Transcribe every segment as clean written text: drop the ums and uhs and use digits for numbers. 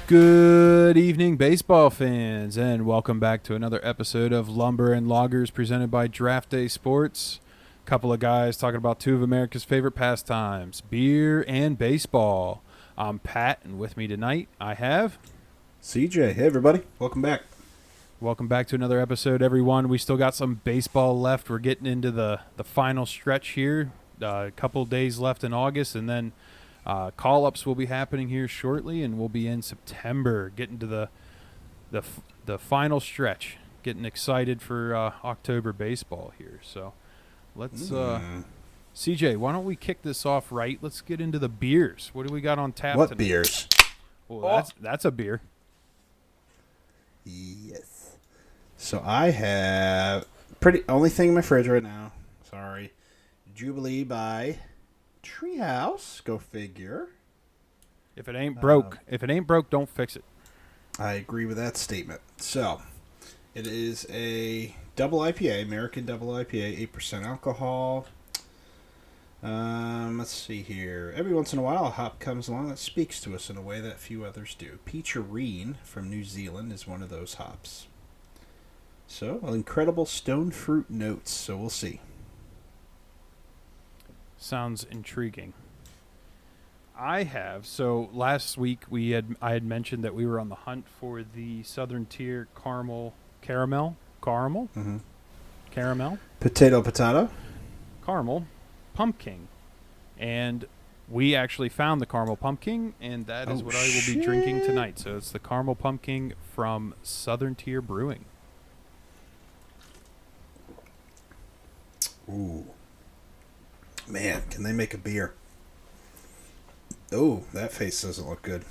Good evening, baseball fans, and welcome back to another episode of Lumber and Loggers presented by Draft Day Sports. A couple of guys talking about two of America's favorite pastimes, beer and baseball. I'm Pat, and with me tonight I have CJ. Hey, everybody. Welcome back. Welcome back to another episode, everyone. We still got some baseball left. We're getting into the final stretch here. A couple days left in August, and then call-ups will be happening here shortly, and we'll be in September, getting to the final stretch. Getting excited for October baseball here. So let's CJ, why don't we kick this off right? Let's get into the beers. What do we got on tap What tonight? beers? Well, that's a beer. Yes. So I have only thing in my fridge right now. Sorry. Jubilee by Treehouse. Go figure. If it ain't broke, don't fix it. I agree with that statement. So it is a double IPA, American double IPA, 8% alcohol. Let's see here. Every once in a while, a hop comes along that speaks to us in a way that few others do. Peacherine from New Zealand is one of those hops. So, incredible stone fruit notes. So we'll see. Sounds intriguing. So last week I had mentioned that we were on the hunt for the Southern Tier caramel, Mm-hmm. Potato. caramel pumpkin, and we actually found the caramel pumpkin, and that is what I will be drinking tonight. So it's the caramel pumpkin from Southern Tier Brewing. Ooh. Man, can they make a beer? Oh, that face doesn't look good.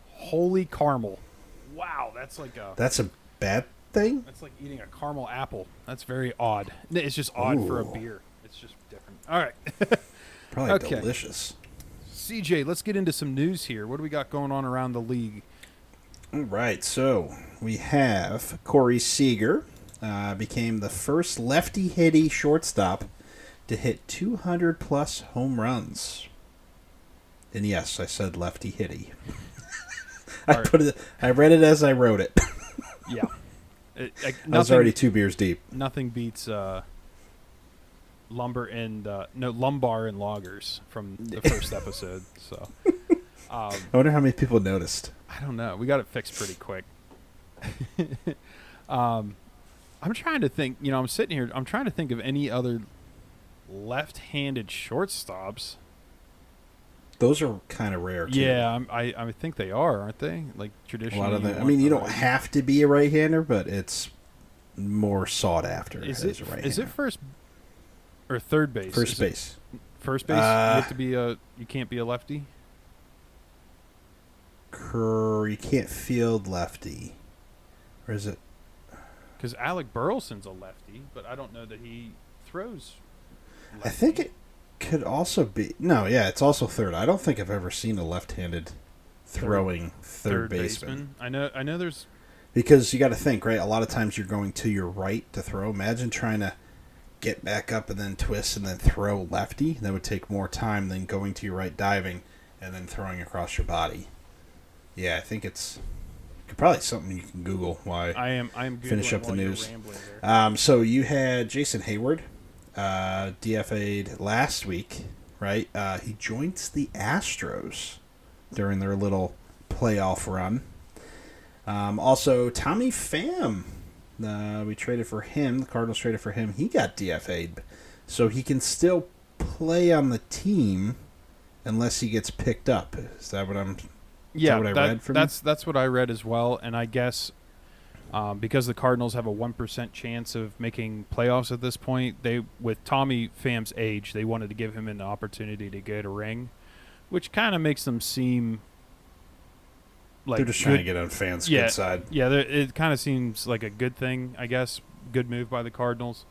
Holy caramel. Wow, that's a bad thing? That's like eating a caramel apple. That's very odd. It's just odd for a beer. It's just different. All right. Probably Okay. delicious. CJ, let's get into some news here. What do we got going on around the league? All right, so we have Corey Seager became the first lefty-hitty shortstop to hit 200-plus home runs. And yes, I said lefty-hitty. I read it as I wrote it. Yeah. I was already 2 beers deep. Nothing beats lumbar and loggers from the first episode. So I wonder how many people noticed. I don't know. We got it fixed pretty quick. I'm trying to think. I'm sitting here. I'm trying to think of any other left-handed shortstops. Those are kind of rare, too. Yeah, I think they are, aren't they? Like traditionally. A lot of them. I mean, you don't have to be a right-hander, but it's more sought after as a right-hander. Is it first or third base? First base. First base. You have to be you can't be a lefty. You can't field lefty, or is it? Because Alec Burleson's a lefty, but I don't know that he throws lefty. I think it could also be. No, yeah, it's also third. I don't think I've ever seen a left-handed throwing third baseman. I know there's. Because you got to think, right? A lot of times you're going to your right to throw. Imagine trying to get back up and then twist and then throw lefty. That would take more time than going to your right diving and then throwing across your body. Yeah, I think it's probably something you can Google. Why I am Googling finish up the while you're news. rambling there. So you had Jason Hayward DFA'd last week, right? He joins the Astros during their little playoff run. Also, Tommy Pham, we traded for him. The Cardinals traded for him. He got DFA'd, so he can still play on the team unless he gets picked up. Is that what I'm? Yeah, what I read from that's what I read as well, and I guess because the Cardinals have a 1% chance of making playoffs at this point, with Tommy Pham's age, they wanted to give him an opportunity to get a ring, which kind of makes them seem like they're just trying to get on fans' good side. Yeah, it kind of seems like a good thing, I guess. Good move by the Cardinals.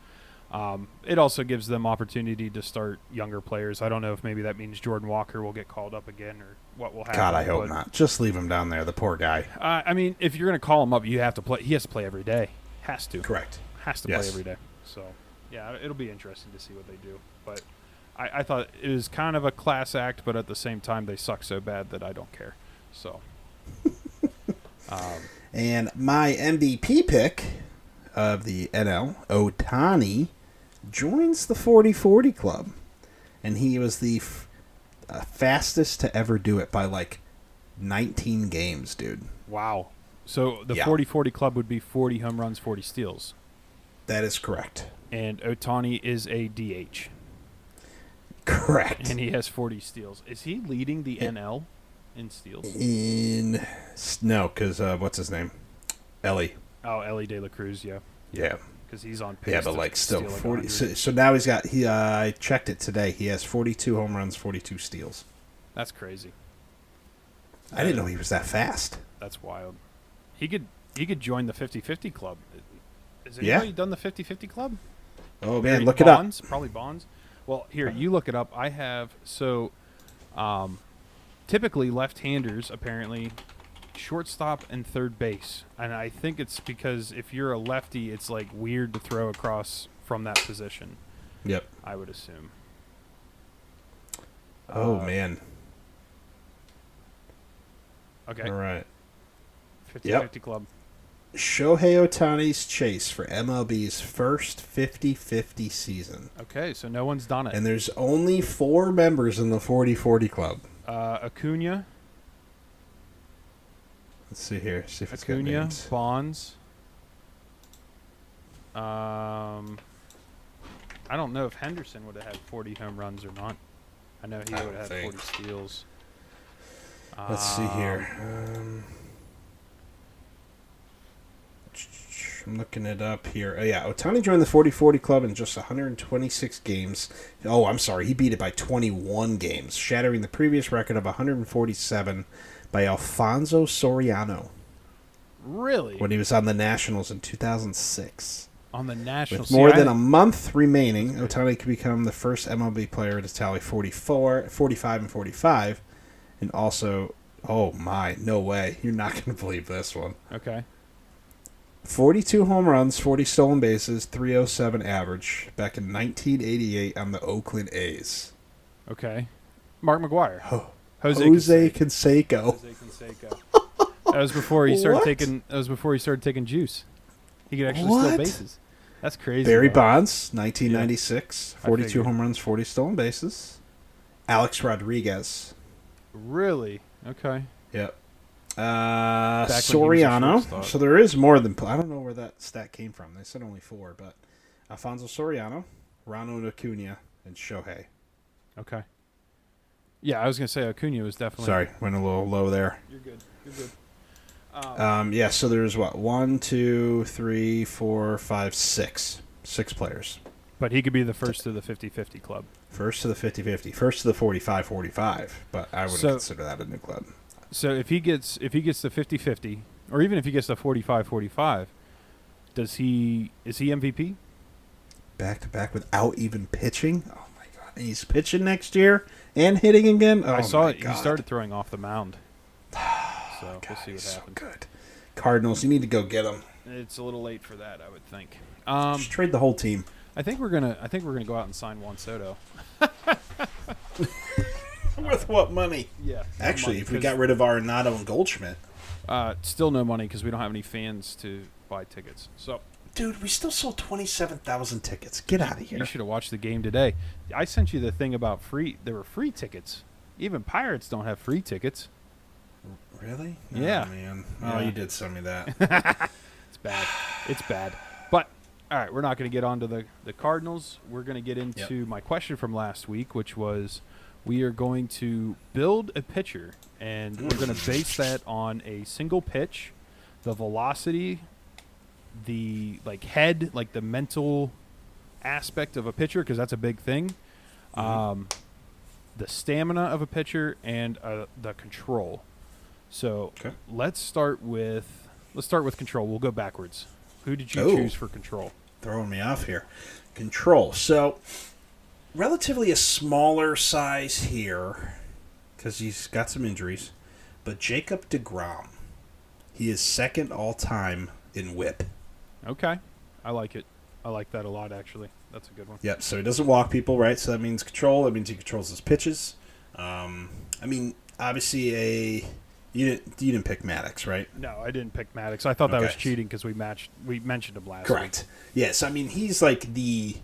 It also gives them opportunity to start younger players. I don't know if maybe that means Jordan Walker will get called up again or what will happen. God, I hope not. Just leave him down there, the poor guy. I mean, if you're going to call him up, you have to play. He has to play every day. Has to. Correct. Has to play every day. So, yeah, it'll be interesting to see what they do. But I thought it was kind of a class act, but at the same time, they suck so bad that I don't care. So, And my MVP pick of the NL, Otani, joins the 40-40 club. And he was the fastest to ever do it by like 19 games, dude. Wow. So the 40-40 club would be 40 home runs, 40 steals. That is correct. And Otani is a DH. Correct. And he has 40 steals. Is he leading the NL in steals? No, because what's his name? Ellie. Oh, Ellie De La Cruz, yeah. Yeah. Because he's on pace. Yeah, but like still steal 40. like So now he's got. I checked it today. He has 42 home runs, 42 steals. That's crazy. I didn't know he was that fast. That's wild. He could join the 50-50 club. Has anybody done the 50-50 club? Oh Maybe man, look Bonds? it up. Probably Bonds. Well, here, you look it up. I have typically left-handers apparently shortstop and third base, and I think it's because if you're a lefty, it's like weird to throw across from that position. Yep. I would assume. Oh man. Okay. All right. 50-50 club. Shohei Ohtani's chase for MLB's first 50-50 season. Okay, so no one's done it. And there's only 4 members in the 40-40 club. Acuna. Let's see here. See if it's got Acuna, names. Bonds. I don't know if Henderson would have had 40 home runs or not. I know he would have had 40 steals. Let's see here. I'm looking it up here. Oh, yeah, Ohtani joined the 40-40 club in just 126 games. Oh, I'm sorry. He beat it by 21 games, shattering the previous record of 147 by Alfonso Soriano. Really? When he was on the Nationals in 2006. On the Nationals. With more than a month remaining, Ohtani could become the first MLB player to tally 44, 45, and 45. And also, oh my, no way. You're not going to believe this one. Okay. 42 home runs, 40 stolen bases, 307 average back in 1988 on the Oakland A's. Okay. Mark McGwire. Jose Canseco. That was before he started What? taking. That was before he started taking juice. He could actually steal bases. That's crazy. Barry though. Bonds, 1996, I 42 figured. home runs, 40 stolen bases. Alex Rodriguez. Really? Okay. Yep. when he was a Soriano. shortstop. So there is more than. I don't know where that stat came from. They said only 4, but Alfonso Soriano, Ronald Acuna, and Shohei. Okay. Yeah, I was gonna say Acuna was definitely. Sorry, went a little low there. You're good. You're good. Yeah, so there's what? 1, 2, 3, 4, 5, 6. 6 players. But he could be the first to the 50-50 club. First to the 50-50. First to the 45-45. But I wouldn't consider that a new club. So if he gets the 50-50, or even if he gets the 45-45, is he MVP? Back to back without even pitching? Oh my god. And he's pitching next year and hitting again? Oh I saw my it. God. He started throwing off the mound. So God, we'll see what he's happens. so good. Cardinals, you need to go get him. It's a little late for that, I would think. Just trade the whole team. I think we're gonna go out and sign Juan Soto. With what money? Yeah. Actually, if we got rid of Arenado and Goldschmidt. Still no money because we don't have any fans to buy tickets. So, Dude, we still sold 27,000 tickets. Get out of here. you should have watched the game today. I sent you the thing about free. There were free tickets. Even Pirates don't have free tickets. Really? Yeah. Oh, man. Yeah. Oh, you did send me that. It's bad. It's bad. But, all right, we're not going to get on to the Cardinals. We're going to get into my question from last week, which was we are going to build a pitcher, and we're going to base that on a single pitch, the velocity, the head, the mental aspect of a pitcher, because that's a big thing, the stamina of a pitcher, and the control. So let's start with control. We'll go backwards. Who did you choose for control? Throwing me off here. Control. So, relatively a smaller size here because he's got some injuries. But Jacob deGrom, he is second all-time in WHIP. Okay. I like it. I like that a lot, actually. That's a good one. Yep, so he doesn't walk people, right? So that means control. That means he controls his pitches. Obviously You didn't pick Maddox, right? No, I didn't pick Maddox. I thought that was Okay. cheating because we mentioned him last Correct. Yes, I mean he's like the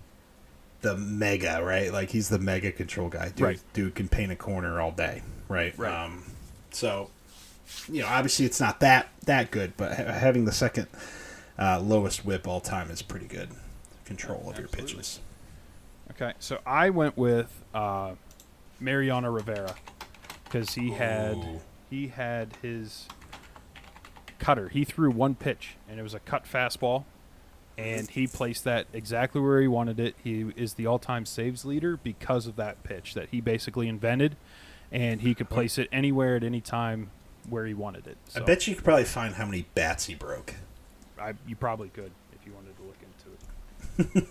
mega, right? Like he's the mega control guy. Dude, Right. dude can paint a corner all day, right? Right. So, obviously it's not that good, but having the second lowest whip all time is pretty good control of your Absolutely. pitches. week. Okay, so I went with Mariano Rivera because he had his cutter. He threw one pitch, and it was a cut fastball, and he placed that exactly where he wanted it. He is the all-time saves leader because of that pitch that he basically invented, and he could place it anywhere at any time where he wanted it. So I bet you could probably find how many bats he broke. you probably could if you wanted to look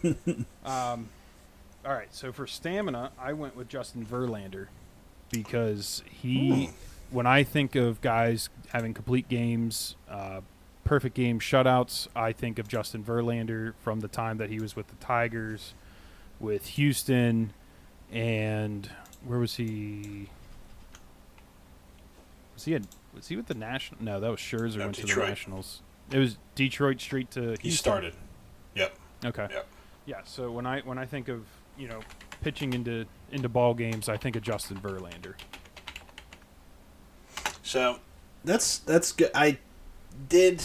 into it. All right, so for stamina, I went with Justin Verlander because when I think of guys having complete games, perfect game shutouts, I think of Justin Verlander from the time that he was with the Tigers, with Houston, and where was he? Was he with the National? No, that was Scherzer went to the Detroit. Nationals. It was Detroit straight to Houston. He started. Yep. Okay. Yep. Yeah. So when I think of pitching into ball games, I think of Justin Verlander. So that's good. I did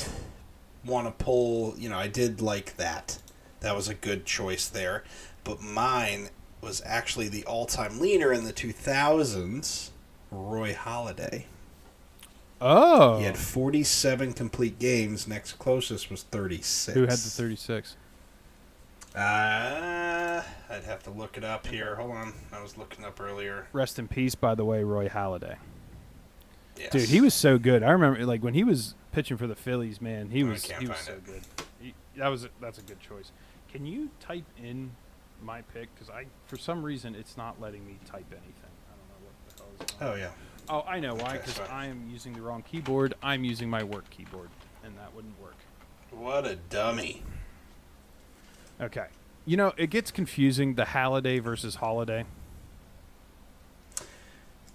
want to pull. I did like that. That was a good choice there. But mine was actually the all-time leader in the 2000s, Roy Halladay. Oh. He had 47 complete games. Next closest was 36. Who had the 36? I'd have to look it up here. Hold on. I was looking up earlier. Rest in peace, by the way, Roy Halladay. Yes. Dude, he was so good. I remember, like, when he was pitching for the Phillies, man, he was can't so find good. That's a good choice. Can you type in my pick? Because for some reason, it's not letting me type anything. I don't know what the hell is going on. Oh, yeah. Oh, I know why. Okay, Because fine. I am using the wrong keyboard. I'm using my work keyboard, and that wouldn't work. What a dummy. Okay. It gets confusing, the Halladay versus Holiday.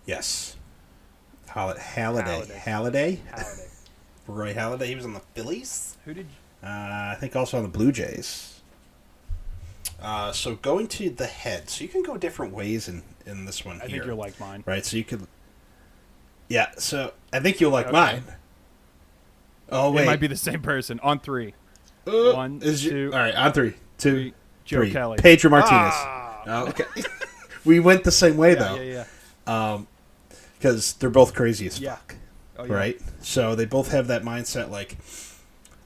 Yes. Halladay. Halladay? Halladay. Roy Halladay. He was on the Phillies? Who did I think also on the Blue Jays. So going to the head. So you can go different ways in this one I here. think you're like mine. Right, so you could... Yeah, so I think you'll like Okay. mine. Oh, wait. It might be the same person. On 3. Uh, One, is you- two, All right, on 3. 2, three. Joe 3. Kelly. Pedro Martinez. Ah! Oh, okay. We went the same way, though. Yeah. Because they're both crazy as Yeah. fuck. Oh, yeah. Right? So they both have that mindset, like,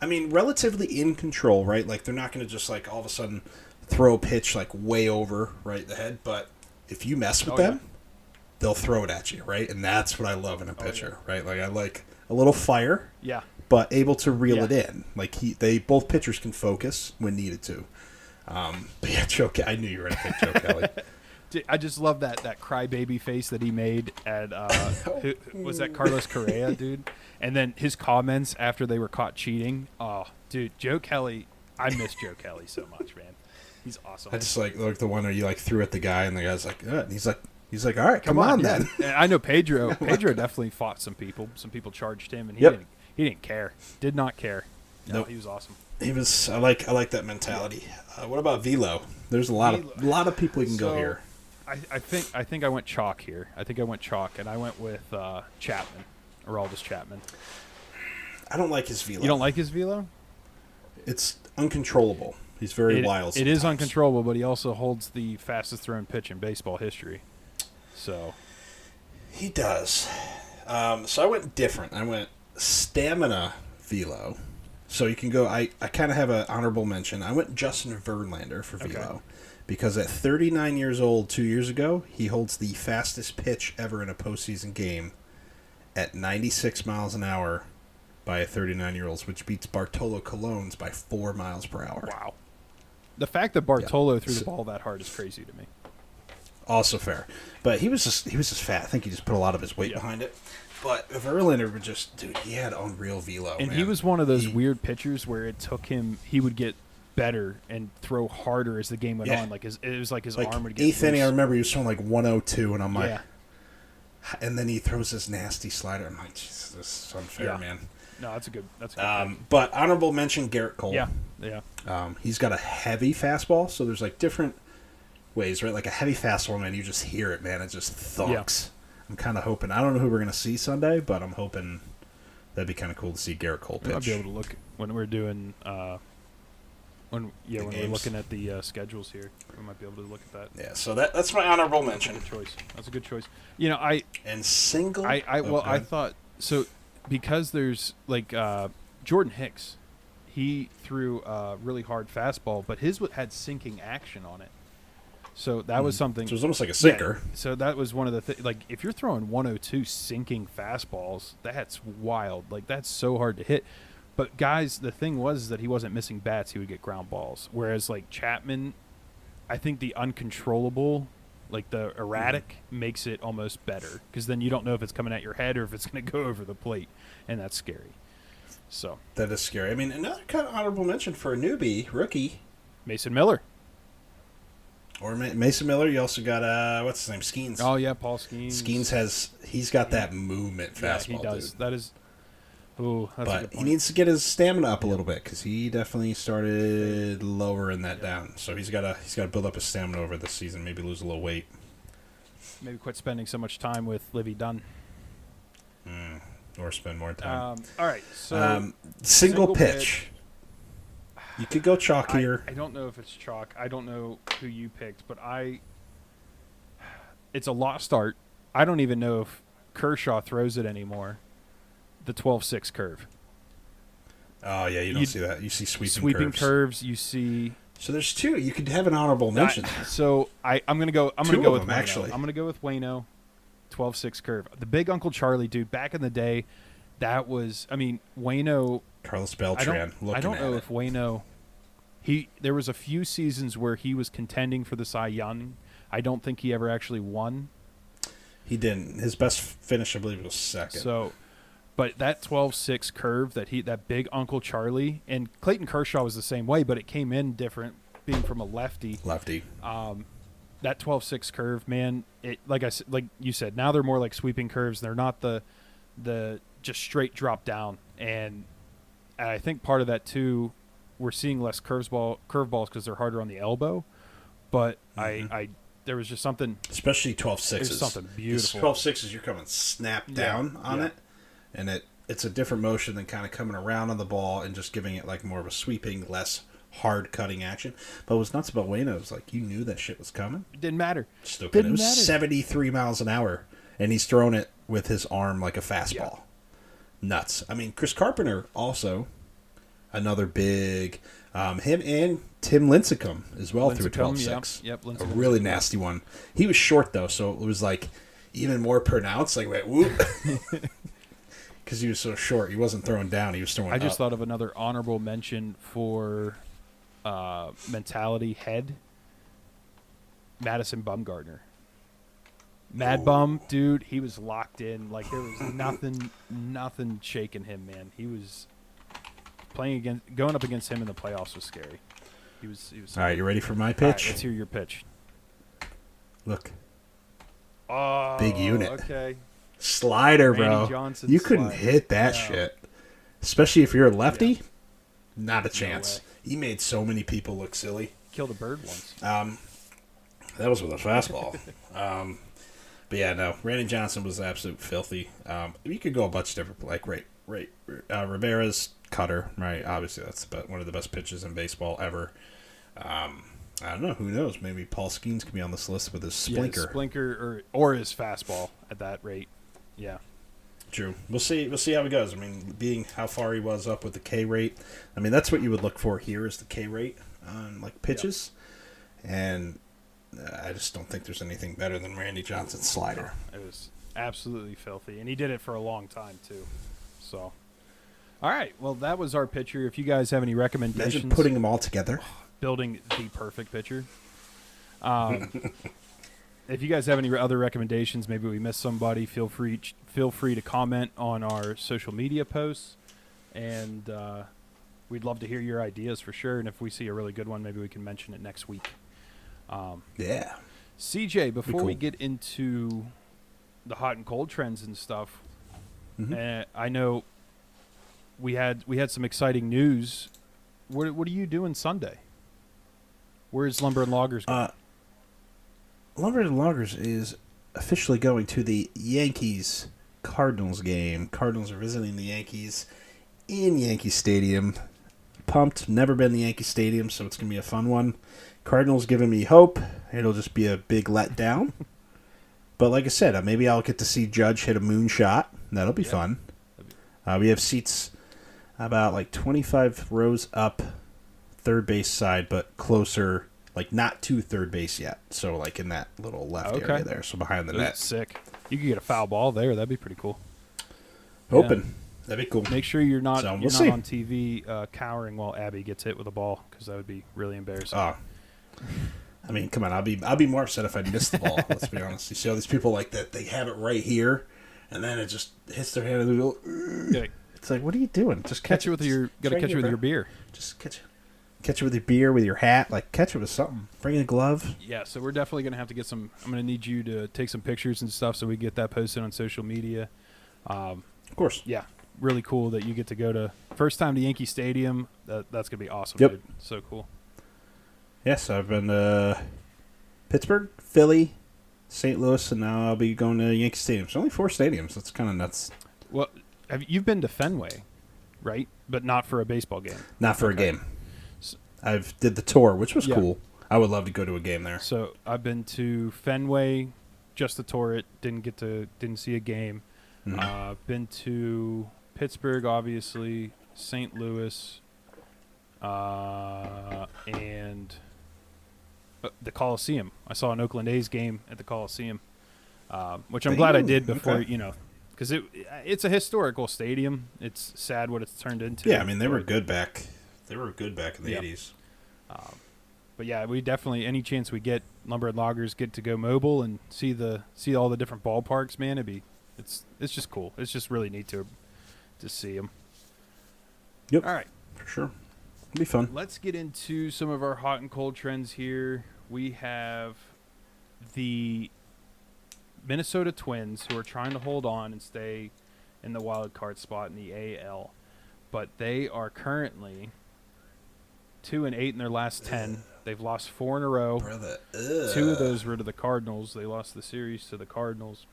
I mean, relatively in control, right? Like, they're not going to just, like, all of a sudden throw a pitch, like, way over, right, the head. But if you mess with them, they'll throw it at you, right? And that's what I love in a pitcher, right? Like, I like a little fire, Yeah. but able to reel Yeah. it in. Like, both pitchers can focus when needed to. But yeah, I knew you were going to pick Joe Kelly. Dude, I just love that crybaby face that he made at who was that Carlos Correa, dude? And then his comments after they were caught cheating. Oh, dude, Joe Kelly. I miss Joe Kelly so much, man. He's awesome. I just like the one where you like threw at the guy and the guy's like, and he's like, all right, come on yeah. then. And I know Pedro. Pedro definitely fought some people. Some people charged him, and he Yep. didn't care. Did not care. No, Nope. he was awesome. He was. I like that mentality. What about Velo? There's a lot of people you can go So, here. I think I went chalk here. I think I went chalk, and I went with Chapman, Aroldis Chapman. I don't like his Velo. You don't like his velo? It's uncontrollable. He's very wild. It is sometimes. uncontrollable, but he also holds the fastest thrown pitch in baseball history. So He does. So I went different. I went stamina Velo. So you can go. I kind of have an honorable mention. I went Justin Verlander for Velo. Because at 39 years old 2 years ago, he holds the fastest pitch ever in a postseason game at 96 miles an hour by a 39-year-old, which beats Bartolo Colon's by 4 miles per hour. wow, the fact that Bartolo threw the ball that hard is crazy to me. Also fair, but he was just fat. I think he just put a lot of his weight behind it. But Verlander would just, dude, he had unreal velo. And man. he was one of those weird pitchers where it took him. He would get better and throw harder as the game went on. Like it was like his arm would get eighth inning. I loose. remember he was throwing like 102, and I'm like, and then he throws this nasty slider. I'm like, Jesus, this is unfair, man. No, that's a good pick. But honorable mention, Garrett Cole. Yeah. He's got a heavy fastball, so there's like different ways, right? Like a heavy fastball, man, you just hear it, man. It just thunks. Yeah. I'm kind of hoping. I don't know who we're going to see Sunday, but I'm hoping that'd be kind of cool to see Garrett Cole pitch. I'll be able to look when we're doing when we're looking at the schedules here. We might be able to look at that. Yeah, so that's my honorable mention. That's a good choice. That's a good choice. You know, I thought so because there's like Jordan Hicks. He threw a really hard fastball, but his had sinking action on it. So that was something. So it was almost like a sinker. Yeah, so that was one of the things. Like, if you're throwing 102 sinking fastballs, that's wild. Like, that's so hard to hit. But, guys, the thing was that he wasn't missing bats. He would get ground balls. Whereas, like, Chapman, I think the uncontrollable, like the erratic, makes it almost better. Because then you don't know if it's coming at your head or if it's going to go over the plate. And that's scary. So that is scary. I mean, another kind of honorable mention for a newbie, rookie. Mason Miller. Or Mason Miller. You also got, what's his name, Skeens. Oh, yeah, Paul Skeens. Skeens he's got that movement fastball, he does. Dude. That is, that's a good point. He needs to get his stamina up a little bit because he definitely started lowering that down. So he's got to build up his stamina over this season, maybe lose a little weight. Maybe quit spending so much time with Livy Dunn. Or spend more time. All right, so single pitch. You could go chalk here. I don't know if it's chalk. I don't know who you picked, but it's a lost art. I don't even know if Kershaw throws it anymore. The 12-6 curve. Oh, yeah, you don't see that. You see sweeping curves. You see. So there's two. You could have an honorable mention. I'm going to go with Waino. Actually. I'm going to go with Waino. 12-6 curve. The big Uncle Charlie, dude, back in the day, that was, I mean, Waino. Carlos Beltran. I don't know if Waino, there was a few seasons where he was contending for the Cy Young. I don't think he ever actually won. He didn't. His best finish, I believe, was second. So, but that 12-6 curve, that big Uncle Charlie, and Clayton Kershaw was the same way, but it came in different, being from a lefty. That 12-6 curve, man, like you said, now they're more like sweeping curves. They're not the just straight drop down. And I think part of that too, we're seeing less curveballs because they're harder on the elbow. But there was just something, especially 12-6s. There's something beautiful. 12-6s, you're coming snap down on it, and it's a different motion than kind of coming around on the ball and just giving it like more of a sweeping, less hard cutting action. But what's nuts about Waino is like you knew that shit was coming. It didn't matter. Still it was 73 miles an hour, and he's throwing it with his arm like a fastball. Yeah. Nuts. I mean, Chris Carpenter also another big. Him and Tim Lincecum as well through 12-6. Yep, a really nasty one. He was short though, so it was like even more pronounced. Like went whoop. Because he was so short, he wasn't throwing down; he was throwing. I just thought of another honorable mention for mentality head. Madison Bumgarner. Mad Bum, dude, he was locked in. Like there was nothing shaking him, man. He was going up against him in the playoffs was scary. He was. All right, you ready for my pitch? All right, let's hear your pitch. Look. Oh, big unit. Okay. Slider, bro. Johnson you couldn't hit that shit. Especially if you're a lefty. Yeah. Not a chance. He made so many people look silly. Killed a bird once. That was with a fastball. But yeah, no. Randy Johnson was absolute filthy. You could go a bunch of different, like Rivera's cutter, right? Obviously, that's one of the best pitches in baseball ever. I don't know. Who knows? Maybe Paul Skeens could be on this list with his splinker. Yeah, his splinker or his fastball at that rate. Yeah. True. We'll see how it goes. I mean, being how far he was up with the K rate, I mean, that's what you would look for here is the K rate on like pitches. Yep. And I just don't think there's anything better than Randy Johnson's slider. It was absolutely filthy, and he did it for a long time too. So, all right. Well, that was our pitcher. If you guys have any recommendations, imagine putting them all together, building the perfect pitcher. If you guys have any other recommendations, maybe we missed somebody, feel free to comment on our social media posts, and we'd love to hear your ideas for sure. And if we see a really good one, maybe we can mention it next week. Yeah. CJ, before we get into the hot and cold trends and stuff. Mhm. And I know we had some exciting news. What are you doing Sunday? Where's Lumber and Loggers going? Lumber and Loggers is officially going to the Yankees Cardinals game. Cardinals are visiting the Yankees in Yankee Stadium. Pumped. Never been to Yankee Stadium, so it's going to be a fun one. Cardinals giving me hope. It'll just be a big letdown. But like I said, maybe I'll get to see Judge hit a moonshot. That'll be fun. We have seats about like 25 rows up third base side, but closer, like not to third base yet. So like in that little left area there, so behind the net. That's sick. You could get a foul ball there. That'd be pretty cool. Hoping. Yeah. That'd be cool. Make sure you're not So, you're not on TV cowering while Abby gets hit with a ball, because that would be really embarrassing. Oh. I mean, come on. I'll be more upset if I miss the ball. Let's be honest. You see all these people like that. They have it right here, and then it just hits their hand and they go. It's like, what are you doing? Just catch it with your. Got to catch it with your beer. Just catch it with your beer, with your hat. Like catch it with something. Bring in a glove. Yeah. So we're definitely gonna have to get some. I'm gonna need you to take some pictures and stuff so we get that posted on social media. Of course. Yeah. Really cool that you get to go to first time to Yankee Stadium. That's gonna be awesome. Yep. Dude. So cool. Yes, I've been to Pittsburgh, Philly, St. Louis, and now I'll be going to Yankee Stadium. It's only 4 stadiums. That's kind of nuts. Well, you've been to Fenway, right? But not for a baseball game. Not for a game. I've did the tour, which was cool. I would love to go to a game there. So I've been to Fenway, just to tour it. Didn't see a game. Mm-hmm. Been to Pittsburgh, obviously, St. Louis, and the Coliseum. I saw an Oakland A's game at the Coliseum, which I'm glad I did before, because it's a historical stadium. It's sad what it's turned into. Yeah, I mean, they were good back. They were good back in the 80s. But yeah, we definitely, any chance we get, Lumber and Loggers get to go mobile and see all the different ballparks, man. It's just cool. It's just really neat to see them. Yep. All right. For sure. It'll be fun. Let's get into some of our hot and cold trends here. We have the Minnesota Twins, who are trying to hold on and stay in the wild card spot in the AL, but they are currently 2-8 in their last 10. They've lost 4 in a row. Brother. 2 of those were to the Cardinals. They lost the series to the Cardinals,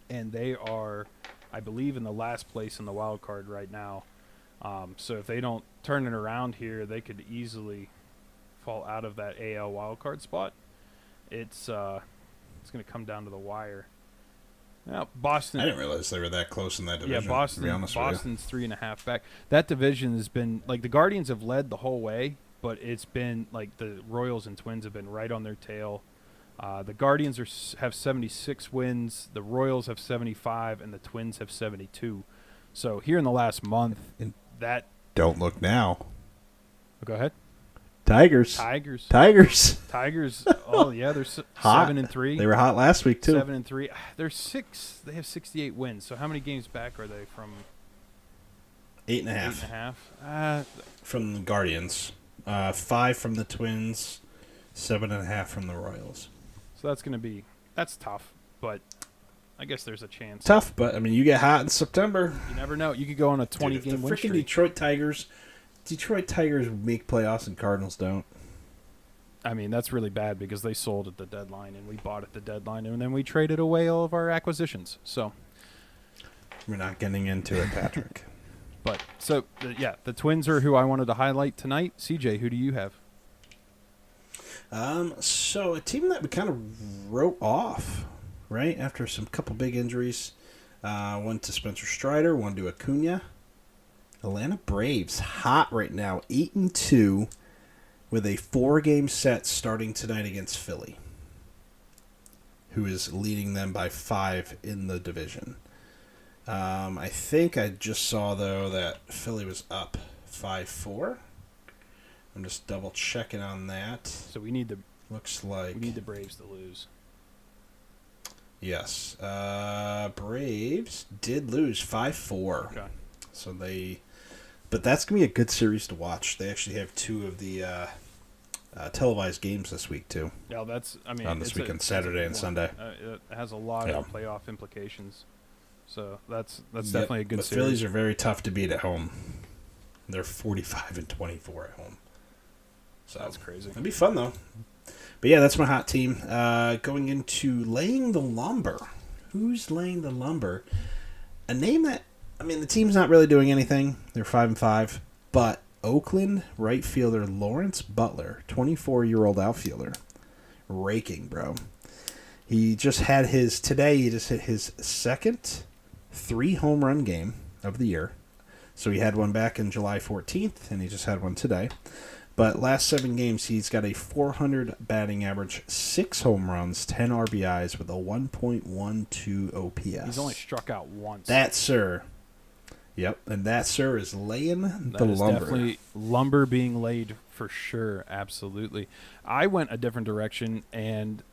and they are, I believe, in the last place in the wild card right now. So if they don't turn it around here, they could easily fall out of that AL wildcard spot. It's going to come down to the wire. Now, Boston. I didn't realize they were that close in that division. Yeah, Boston's 3.5 back. That division has been like the Guardians have led the whole way, but it's been like the Royals and Twins have been right on their tail. The Guardians have 76 wins, the Royals have 75, and the Twins have 72. So here in the last month, don't look now. Go ahead. Tigers. Oh yeah, they're 7-3. They were hot last week too. 7-3. They're 6. They have 68 wins. So how many games back are they from? 8.5. 8.5. From the Guardians. 5 from the Twins. 7.5 from the Royals. So that's tough, but I guess there's a chance. Tough, but I mean, you get hot in September. You never know. You could go on a 20-game win streak. Detroit Tigers make playoffs and Cardinals don't. I mean, that's really bad because they sold at the deadline and we bought at the deadline and then we traded away all of our acquisitions. So we're not getting into it, Patrick. But so the Twins are who I wanted to highlight tonight. CJ, who do you have? So a team that we kind of wrote off, right, after some couple big injuries. One to Spencer Strider, one to Acuna. Atlanta Braves, hot right now, 8-2, with a 4-game set starting tonight against Philly, who is leading them by 5 in the division. I think I just saw, though, that Philly was up 5-4. I'm just double checking on that. So we need the Braves to lose. Yes, Braves did lose 5-4. Okay. So but that's gonna be a good series to watch. They actually have 2 of the televised games this week too. Yeah, that's. I mean, on this weekend, Saturday and Sunday. It has a lot of playoff implications. So that's Yep. definitely a good The series. Phillies are very tough to beat at home. They're 45-24 at home. So That's crazy. It'll be fun though. But yeah, that's my hot team. Going into laying the lumber. Who's laying the lumber? A name that, I mean, the team's not really doing anything. They're 5-5, but Oakland right fielder Lawrence Butler, 24-year-old outfielder, raking, bro. He just had today he just hit his second 3-home run game of the year. So he had one back in July 14th, and he just had one today. But last 7 games, he's got a .400 batting average, 6 home runs, 10 RBIs with a 1.12 OPS. He's only struck out once. That, sir. Yep, and that, sir, is laying the That is lumber. definitely lumber being laid for sure. Absolutely. I went a different direction, and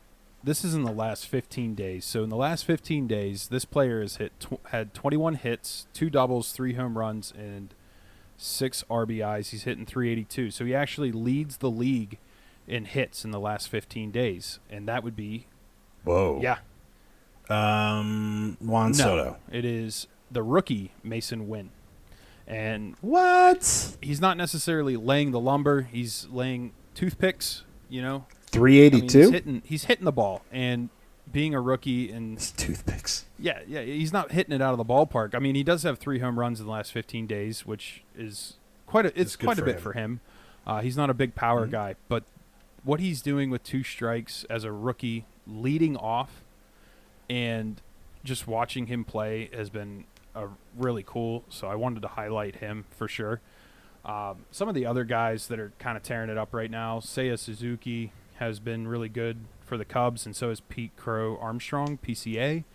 this is in the last 15 days. So in the last 15 days, this player has had 21 hits, 2 doubles, 3 home runs, and 6 RBIs. He's hitting .382. So he actually leads the league in hits in the last 15 days, and that would be Whoa. yeah. Juan Soto. It is the rookie Mason Wynn. And What? he's not necessarily laying the lumber. He's laying toothpicks, you know. 382? I mean, he's hitting the ball, and being a rookie and It's toothpicks. yeah, he's not hitting it out of the ballpark. I mean, he does have 3 home runs in the last 15 days, which is quite a bit for him. He's not a big power guy, but what he's doing with 2 strikes as a rookie, leading off, and just watching him play has been really cool. So I wanted to highlight him for sure. Some of the other guys that are kind of tearing it up right now, Seiya Suzuki has been really good for the Cubs, and so is Pete Crow Armstrong, PCA.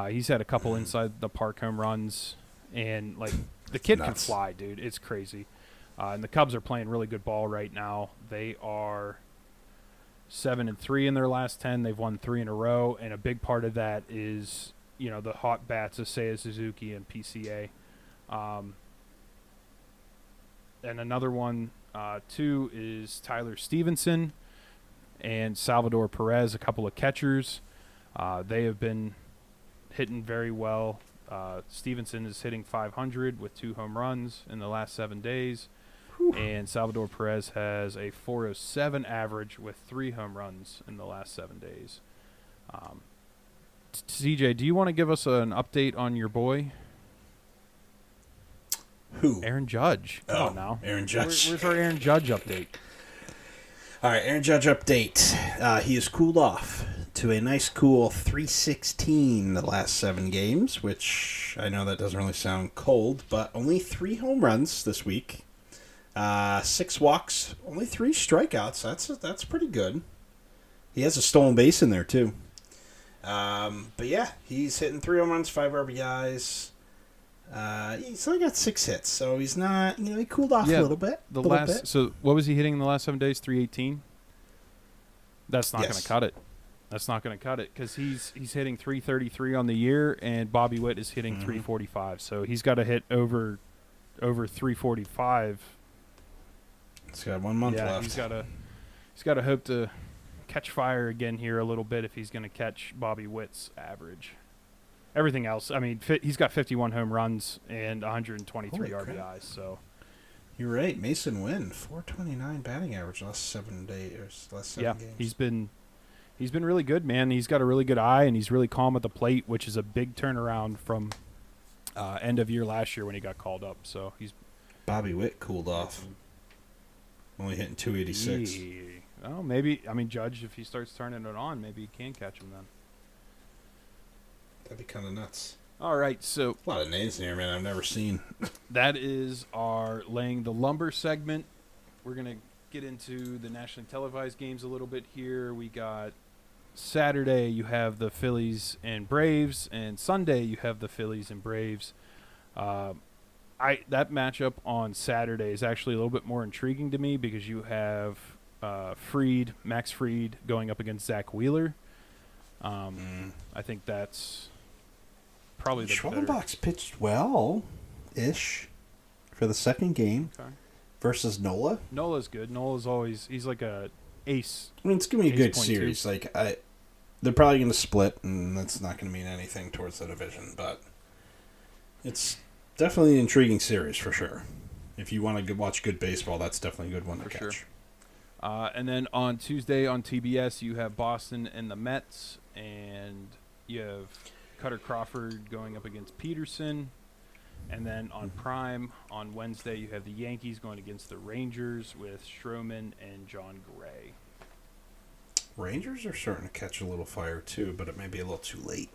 He's had a couple inside the park home runs, and like the kid can fly, dude. It's crazy. And the Cubs are playing really good ball right now. They are 7-3 in their last 10. They've won 3 in a row, and a big part of that is, you know, the hot bats of Seiya Suzuki and PCA. And another one, too, is Tyler Stevenson and Salvador Perez, a couple of catchers. They have been hitting very well. Stevenson is hitting .500 with 2 home runs in the last 7 days. Whew. And Salvador Perez has a .407 average with 3 home runs in the last 7 days. CJ, do you want to give us an update on your boy? Who? Aaron Judge. Come on now. Aaron Judge. Where's our Aaron Judge update? All right, Aaron Judge update. He has cooled off to a nice cool 316 the last 7 games, which I know that doesn't really sound cold, but only 3 home runs this week. 6 walks, only 3 strikeouts. That's pretty good. He has a stolen base in there too. But yeah, he's hitting 3 home runs, 5 RBIs. He's only got 6 hits, so he's not. You know, he cooled off a little bit. So what was he hitting in the last 7 days? 318. That's not going to cut it. That's not going to cut it because he's hitting 333 on the year, and Bobby Witt is hitting 345. So he's got to hit over 345. He's got 1 month left. He's got to hope to catch fire again here a little bit if he's going to catch Bobby Witt's average. Everything else, I mean, he's got 51 home runs and 123 RBIs. So you're right, Mason Wynn, 429 batting average last 7 days, last 7 games. He's been really good, man. He's got a really good eye, and he's really calm at the plate, which is a big turnaround from end of year last year when he got called up. So Bobby Witt cooled off, only hitting 286. Oh, maybe. I mean, Judge, if he starts turning it on, maybe he can catch him then. That'd be kind of nuts. All right, so a lot of names in here, man. I've never seen. That is our laying the lumber segment. We're gonna get into the nationally televised games a little bit here. We got Saturday. You have the Phillies and Braves, and Sunday you have the Phillies and Braves. That matchup on Saturday is actually a little bit more intriguing to me because you have Max Fried going up against Zach Wheeler. I think that's probably the better. Schwellenbach's pitched well-ish for the second game versus Nola. Nola's good. Nola's always he's like a ace. I mean, it's going to be a good 8.2. series. They're probably going to split, and that's not going to mean anything towards the division, but it's definitely an intriguing series for sure. If you want to watch good baseball, that's definitely a good one to catch. Sure. And then on Tuesday on TBS, you have Boston and the Mets, and you have Cutter Crawford going up against Peterson. And then on Prime, on Wednesday, you have the Yankees going against the Rangers with Stroman and John Gray. Rangers are starting to catch a little fire, too, but it may be a little too late.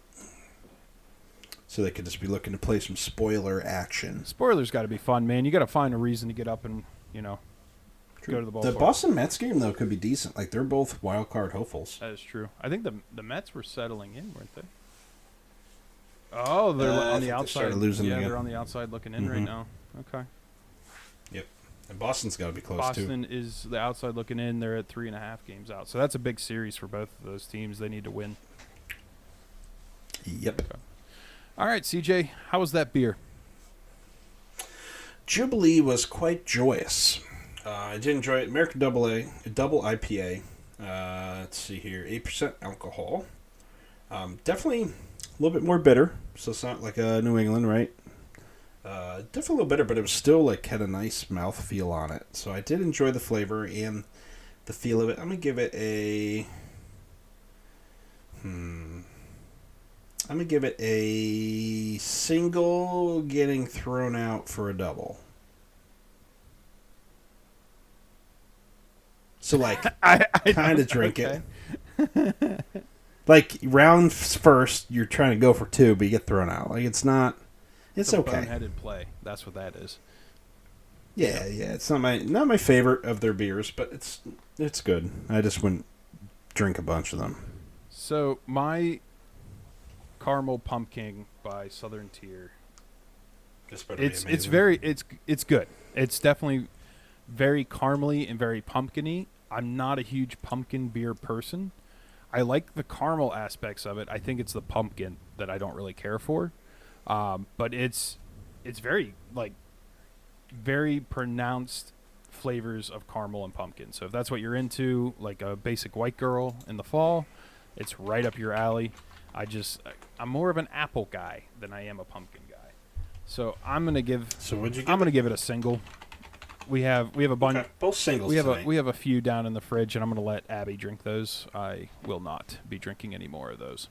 So they could just be looking to play some spoiler action. Spoilers got to be fun, man. You got to find a reason to get up and, go to the ballpark. The Boston Mets game, though, could be decent. Like, they're both wild card hopefuls. That is true. I think the Mets were settling in, weren't they? Oh, they're on the outside. They're on the outside looking in right now. Okay. Yep. And Boston's got to be close, Boston is the outside looking in. They're at 3.5 games out. So that's a big series for both of those teams. They need to win. Yep. Okay. All right, CJ, how was that beer? Jubilee was quite joyous. I did enjoy it. American double IPA. Let's see here. 8% alcohol. Definitely a little bit more bitter. So it's not like a New England, right? Definitely a little bitter, but it was still had a nice mouthfeel on it. So I did enjoy the flavor and the feel of it. I'm going to give it a... I'm going to give it a single getting thrown out for a double. So, I kind of drink it. Round first, you're trying to go for 2, but you get thrown out. It's not... It's okay. Boneheaded play. That's what that is. Yeah. It's not my favorite of their beers, but it's good. I just wouldn't drink a bunch of them. So, my Caramel Pumpkin by Southern Tier. It's good. It's definitely very caramely and very pumpkin-y. I'm not a huge pumpkin beer person. I like the caramel aspects of it. I think it's the pumpkin that I don't really care for. But it's very very pronounced flavors of caramel and pumpkin. So if that's what you're into, like a basic white girl in the fall, it's right up your alley. I'm more of an apple guy than I am a pumpkin guy. So I'm gonna give. So what'd you give? I'm gonna give it a single. We have a bunch. Okay. Both singles. We have a few down in the fridge, and I'm gonna let Abby drink those. I will not be drinking any more of those.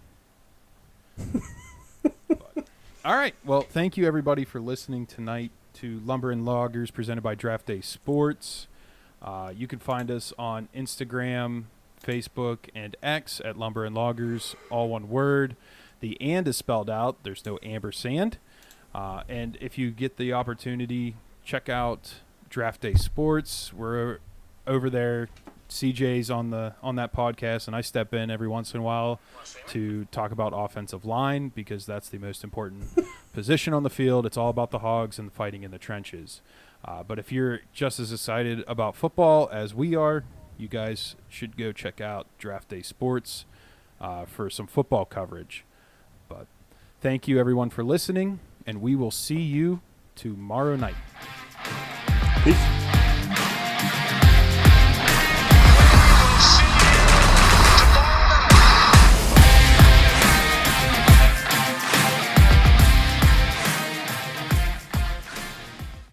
All right. Well, thank you everybody for listening tonight to Lumber and Loggers presented by Draft Day Sports. You can find us on Instagram, Facebook, and X at Lumber and Loggers, all one word. The and is spelled out. There's no ampersand. And if you get the opportunity, check out Draft Day Sports. We're over there. CJ's on that podcast, and I step in every once in a while to talk about offensive line because that's the most important position on the field. It's all about the hogs and the fighting in the trenches. But if you're just as excited about football as we are, you guys should go check out Draft Day Sports for some football coverage. But thank you, everyone, for listening, and we will see you tomorrow night. Peace.